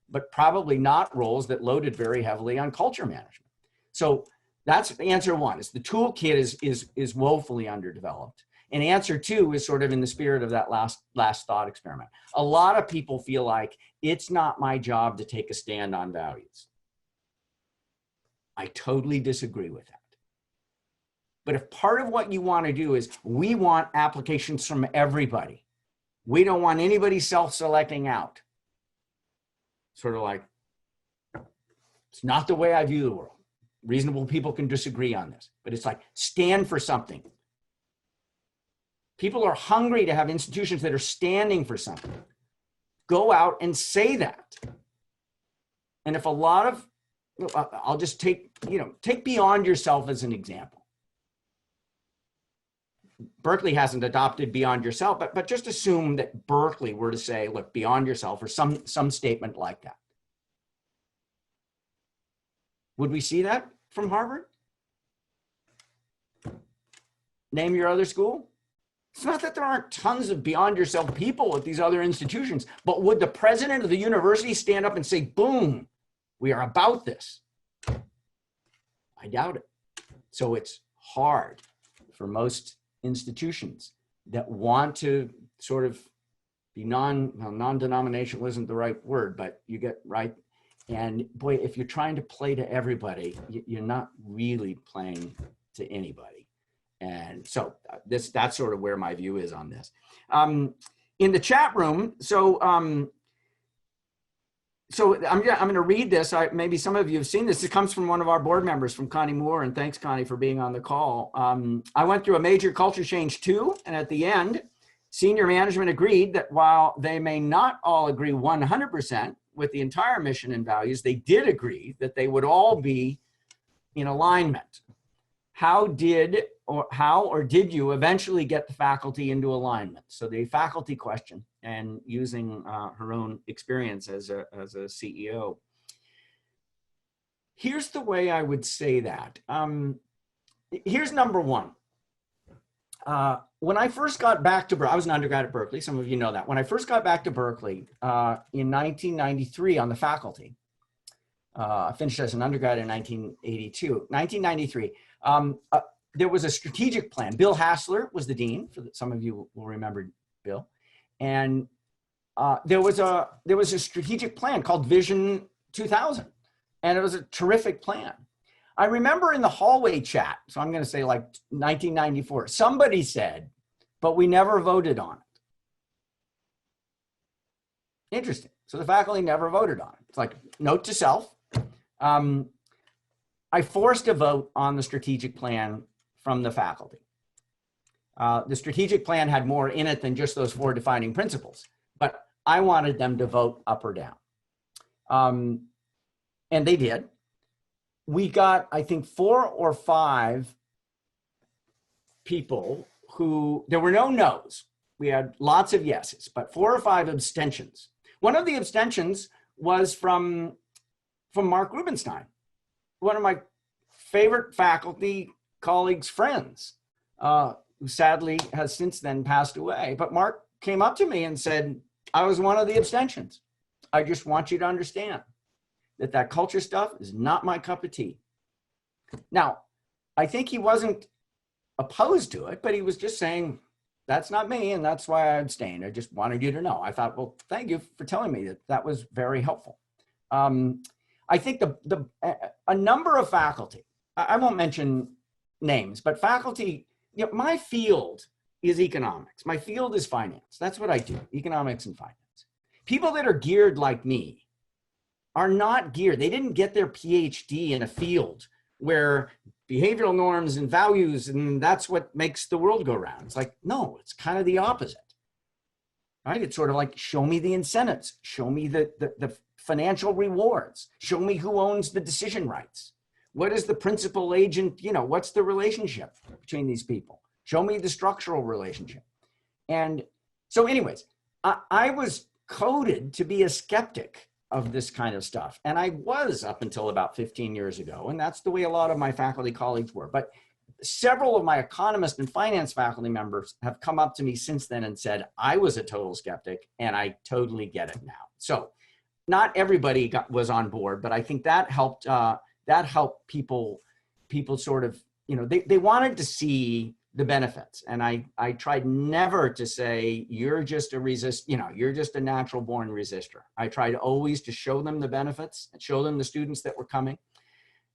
[SPEAKER 1] but probably not roles that loaded very heavily on culture management. So that's answer one, is the toolkit is woefully underdeveloped. And answer two is sort of in the spirit of that last thought experiment. A lot of people feel like it's not my job to take a stand on values. I totally disagree with that. But if part of what you want to do is we want applications from everybody, we don't want anybody self-selecting out. Sort of like, it's not the way I view the world. Reasonable people can disagree on this, but it's like, stand for something. People are hungry to have institutions that are standing for something. Go out and say that. And if a lot of, I'll just take Beyond Yourself as an example. Berkeley hasn't adopted Beyond Yourself, but just assume that Berkeley were to say, look, Beyond Yourself, or some statement like that. Would we see that from Harvard? Name your other school. It's not that there aren't tons of Beyond Yourself people at these other institutions, but would the president of the university stand up and say, boom, we are about this? I doubt it. So it's hard for most institutions that want to sort of be non-denominational isn't the right word, but you get right. And boy, if you're trying to play to everybody, you're not really playing to anybody. And so that's sort of where my view is on this. In the chat room, so I'm going to read this. Maybe some of you have seen this. It comes from one of our board members, from Connie Moore, and thanks, Connie, for being on the call. I went through a major culture change too, and at the end, senior management agreed that while they may not all agree 100% with the entire mission and values, they did agree that they would all be in alignment. How or did you eventually get the faculty into alignment? So the faculty question, and using her own experience as a CEO. Here's the way I would say that. Here's number one. When I first got back to Berkeley, I was an undergrad at Berkeley. Some of you know that. When I first got back to Berkeley in 1993 on the faculty, I finished as an undergrad in 1982. 1993, there was a strategic plan. Bill Hassler was the dean. Some of you will remember Bill. And there was a strategic plan called Vision 2000. And it was a terrific plan. I remember in the hallway chat, so I'm going to say like 1994, somebody said, but we never voted on it. Interesting. So the faculty never voted on it. It's like, note to self. I forced a vote on the strategic plan from the faculty. The strategic plan had more in it than just those 4 defining principles, but I wanted them to vote up or down. And they did. We got, I think, 4 or 5 people who, there were no no's. We had lots of yeses, but 4 or 5 abstentions. One of the abstentions was from Mark Rubenstein, one of my favorite faculty colleagues' friends, who sadly has since then passed away. But Mark came up to me and said, I was one of the abstentions. I just want you to understand that culture stuff is not my cup of tea. Now, I think he wasn't opposed to it, but he was just saying, that's not me, and that's why I abstained. I just wanted you to know. I thought, well, thank you for telling me that. That was very helpful. I think a number of faculty, I won't mention names, but faculty, you know, my field is economics. My field is finance. That's what I do, economics and finance. People that are geared like me are not geared. They didn't get their PhD in a field where behavioral norms and values, and that's what makes the world go round. It's like, no, it's kind of the opposite, right? It's sort of like, show me the incentives, show me the financial rewards, show me who owns the decision rights. What is the principal agent, you know, what's the relationship between these people? Show me the structural relationship. And so anyways, I was coded to be a skeptic of this kind of stuff. And I was up until about 15 years ago. And that's the way a lot of my faculty colleagues were. But several of my economist and finance faculty members have come up to me since then and said, I was a total skeptic and I totally get it now. So not everybody was on board, but I think that helped people sort of, you know, they wanted to see the benefits. And I tried never to say, you're just you're just a natural born resistor. I tried always to show them the benefits and show them the students that were coming.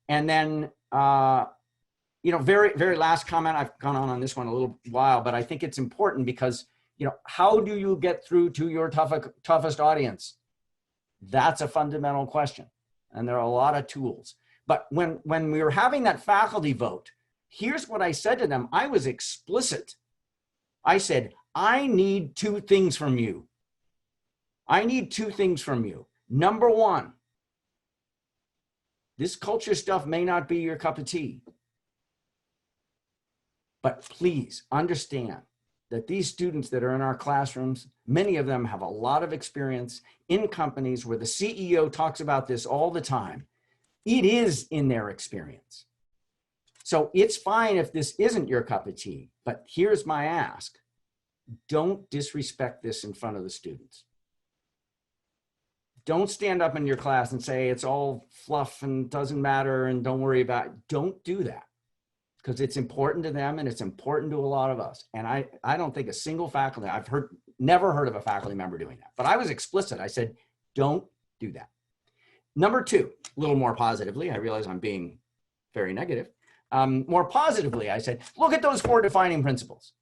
[SPEAKER 1] And then, you know, very, very last comment, I've gone on this one a little while, but I think it's important because, you know, how do you get through to your toughest audience? That's a fundamental question. And there are a lot of tools. But when we were having that faculty vote, here's what I said to them. I was explicit. I said, I need 2 things from you. I need 2 things from you. Number 1, this culture stuff may not be your cup of tea, but please understand that these students that are in our classrooms, many of them have a lot of experience in companies where the CEO talks about this all the time. It is in their experience. So it's fine if this isn't your cup of tea, but here's my ask. Don't disrespect this in front of the students. Don't stand up in your class and say it's all fluff and doesn't matter and don't worry about it. Don't do that because it's important to them and it's important to a lot of us. And I don't think a single faculty, never heard of a faculty member doing that, but I was explicit. I said, don't do that. Number 2, a little more positively, I realize I'm being very negative. More positively, I said, look at those 4 defining principles.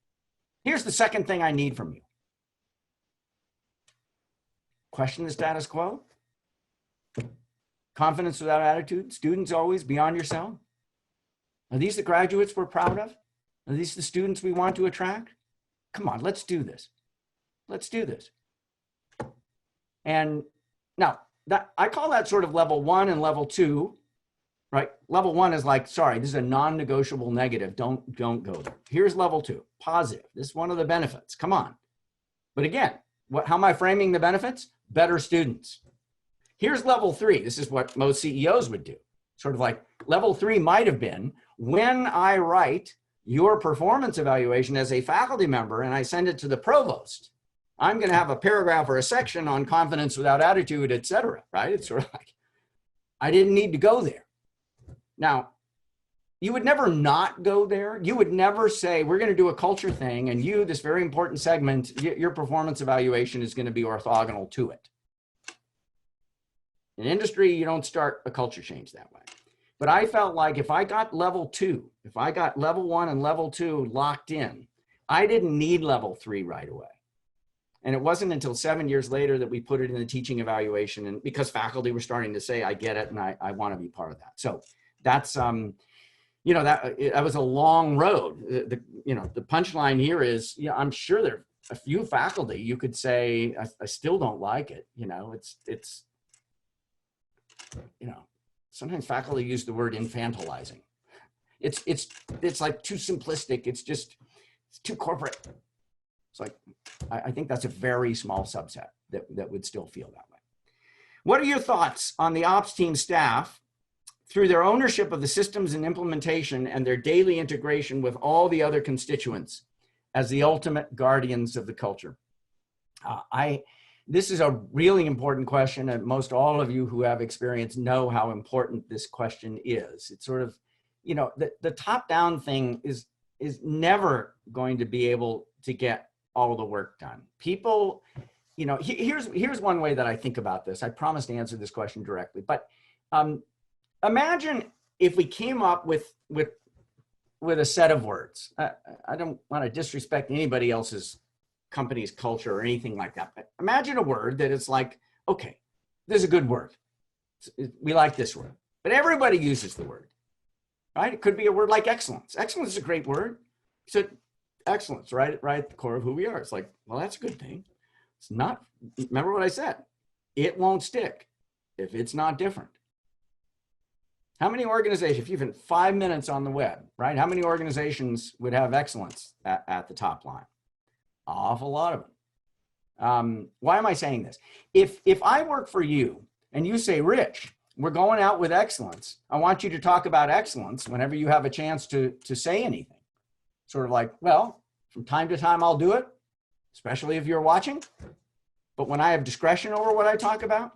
[SPEAKER 1] Here's the second thing I need from you. Question the status quo. Confidence without attitude. Students always beyond yourself. Are these the graduates we're proud of? Are these the students we want to attract? Come on, let's do this. Let's do this. And now, I call that sort of level 1 and level 2. Right? Level 1 is like, sorry, this is a non-negotiable negative. Don't go there. Here's level 2, positive. This is one of the benefits. Come on. But again, how am I framing the benefits? Better students. Here's level 3. This is what most CEOs would do. Sort of like level 3 might have been when I write your performance evaluation as a faculty member and I send it to the provost, I'm going to have a paragraph or a section on confidence without attitude, et cetera, right? It's sort of like, I didn't need to go there. Now, you would never not go there. You would never say, we're going to do a culture thing, and you, this very important segment, your performance evaluation is going to be orthogonal to it. In industry, you don't start a culture change that way. But I felt like if I got level 2, if I got level 1 and level 2 locked in, I didn't need level 3 right away. And it wasn't until 7 years later that we put it in the teaching evaluation, and because faculty were starting to say, I get it, and I want to be part of that. So that's, you know, that was a long road. The punchline here is, yeah, I'm sure there are a few faculty you could say, I still don't like it. You know, it's, you know, sometimes faculty use the word infantilizing. It's like too simplistic. It's too corporate. It's like, I think that's a very small subset that would still feel that way. What are your thoughts on the ops team staff through their ownership of the systems and implementation and their daily integration with all the other constituents as the ultimate guardians of the culture? This is a really important question, and most all of you who have experience know how important this question is. It's sort of, you know, the top-down thing is never going to be able to get all the work done. People, you know, here's one way that I think about this. I promise to answer this question directly, but imagine if we came up with a set of words. I don't want to disrespect anybody else's company's culture or anything like that, but imagine a word that is like, okay, this is a good word. We like this word, but everybody uses the word, right? It could be a word like excellence. Excellence is a great word. So excellence, right at the core of who we are. It's like, well, that's a good thing. It's not, remember what I said, it won't stick if it's not different. How many organizations, if you've been 5 minutes on the web, right? How many organizations would have excellence at the top line? Awful lot of them. Why am I saying this? If I work for you and you say, Rich, we're going out with excellence, I want you to talk about excellence whenever you have a chance to say anything. Sort of like, well, from time to time I'll do it, especially if you're watching. But when I have discretion over what I talk about,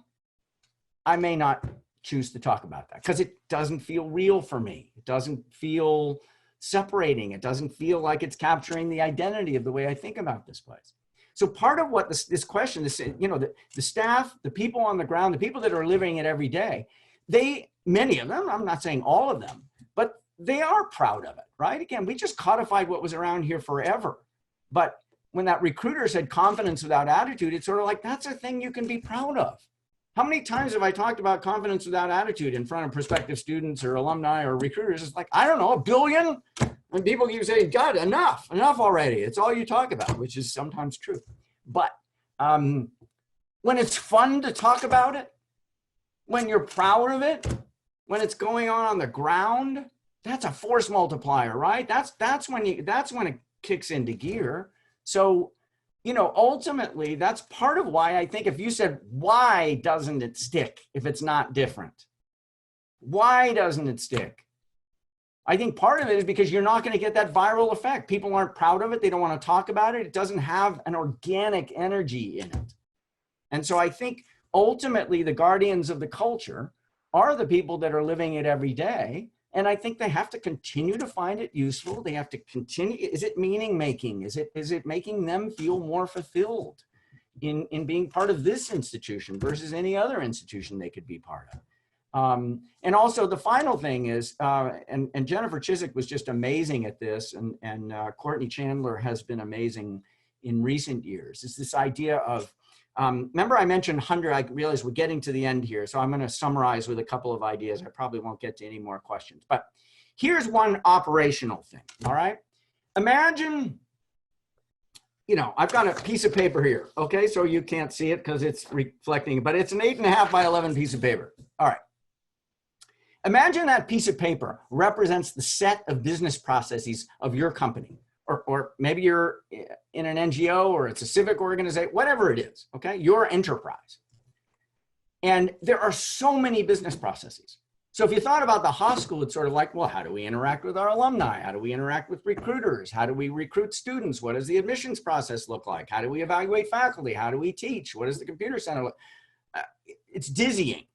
[SPEAKER 1] I may not choose to talk about that because it doesn't feel real for me. It doesn't feel separating. It doesn't feel like it's capturing the identity of the way I think about this place. So part of what this question is, you know, the staff, the people on the ground, the people that are living it every day, many of them, I'm not saying all of them, but they are proud of it, right? Again, we just codified what was around here forever. But when that recruiter said confidence without attitude, it's sort of like, that's a thing you can be proud of. How many times have I talked about confidence without attitude in front of prospective students or alumni or recruiters? It's like, I don't know, 1 billion? And people keep saying, God, enough already. It's all you talk about, which is sometimes true. But when it's fun to talk about it, when you're proud of it, when it's going on the ground, that's a force multiplier, right? That's when it kicks into gear. So, you know, ultimately, that's part of why I think if you said, why doesn't it stick if it's not different? Why doesn't it stick? I think part of it is because you're not going to get that viral effect. People aren't proud of it. They don't want to talk about it. It doesn't have an organic energy in it. And so I think ultimately the guardians of the culture are the people that are living it every day. And I think they have to continue to find it useful. They have to continue. Is it meaning making? Is it making them feel more fulfilled in being part of this institution versus any other institution they could be part of? And also the final thing is, and Jennifer Chiswick was just amazing at this, and Courtney Chandler has been amazing in recent years, is this idea of, remember I mentioned 100, I realize we're getting to the end here, so I'm going to summarize with a couple of ideas. I probably won't get to any more questions, but here's one operational thing, all right? Imagine, you know, I've got a piece of paper here, okay? So you can't see it because it's reflecting, but it's an 8.5 by 11 piece of paper. All right. Imagine that piece of paper represents the set of business processes of your company. Or maybe you're in an NGO or it's a civic organization, whatever it is, okay? Your enterprise. And there are so many business processes. So if you thought about the Haas School, it's sort of like, well, how do we interact with our alumni? How do we interact with recruiters? How do we recruit students? What does the admissions process look like? How do we evaluate faculty? How do we teach? What does the computer center look? It's dizzying.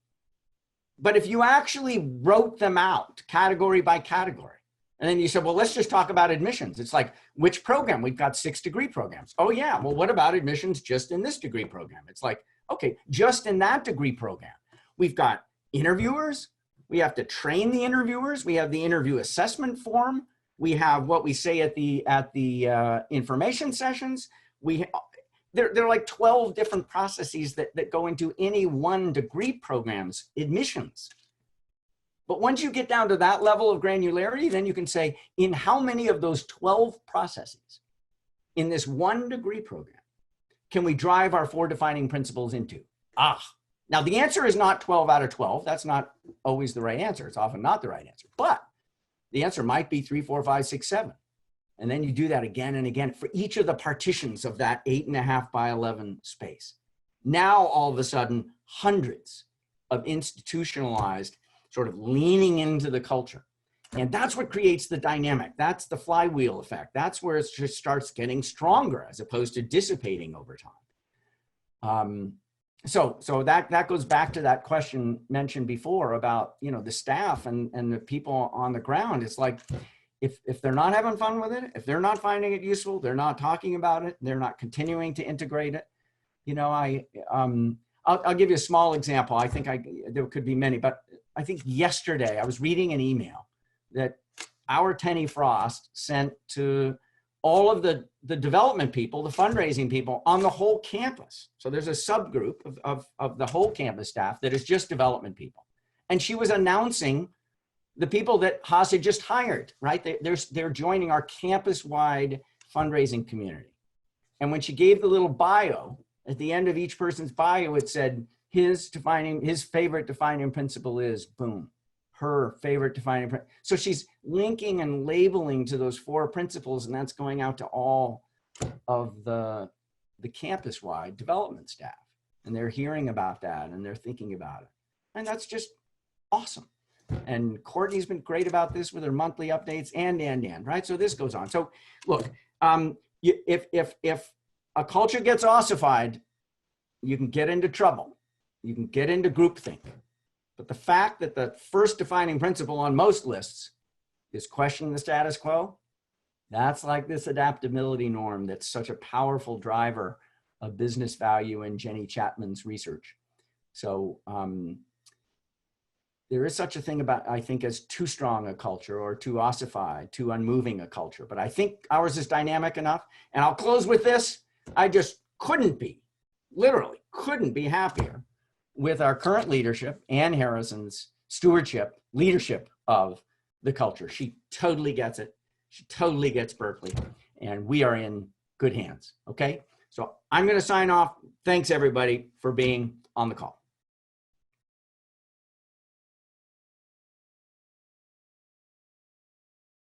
[SPEAKER 1] But if you actually wrote them out category by category, and then you said, well, let's just talk about admissions. It's like, which program? We've got 6 degree programs. Oh yeah, well, what about admissions just in this degree program? It's like, okay, just in that degree program. We've got interviewers. We have to train the interviewers. We have the interview assessment form. We have what we say at the information sessions. There are like 12 different processes that go into any 1 degree program's admissions. But once you get down to that level of granularity, then you can say, in how many of those 12 processes in this 1 degree program can we drive our 4 defining principles into? Now the answer is not 12 out of 12. That's not always the right answer. It's often not the right answer. But the answer might be 3, 4, 5, 6, 7. And then you do that again and again for each of the partitions of that 8.5 by 11 space. Now, all of a sudden, hundreds of institutionalized sort of leaning into the culture. And that's what creates the dynamic. That's the flywheel effect. That's where it just starts getting stronger as opposed to dissipating over time. So that goes back to that question mentioned before about, you know, the staff and the people on the ground. It's like, if they're not having fun with it, if they're not finding it useful, they're not talking about it, they're not continuing to integrate it. You know, I'll give you a small example. I think there could be many, but I think yesterday I was reading an email that our Tenny Frost sent to all of the development people, the fundraising people on the whole campus. So there's a subgroup of the whole campus staff that is just development people. And she was announcing the people that Haas had just hired, right? They're joining our campus-wide fundraising community. And when she gave the little bio, at the end of each person's bio, it said his favorite defining principle is boom, her favorite defining principle. So she's linking and labeling to those 4 principles, and that's going out to all of the campus-wide development staff. And they're hearing about that and they're thinking about it. And that's just awesome. And Courtney's been great about this with her monthly updates and, right? So this goes on. So look, if a culture gets ossified, you can get into trouble. You can get into groupthink. But the fact that the first defining principle on most lists is questioning the status quo, that's like this adaptability norm that's such a powerful driver of business value in Jenny Chatman's research. So there is such a thing about, I think, as too strong a culture or too ossified, too unmoving a culture. But I think ours is dynamic enough. And I'll close with this. I just literally couldn't be happier with our current leadership, Ann Harrison's leadership of the culture. She totally gets it. She totally gets Berkeley. And we are in good hands, okay? So I'm going to sign off. Thanks, everybody, for being on the call.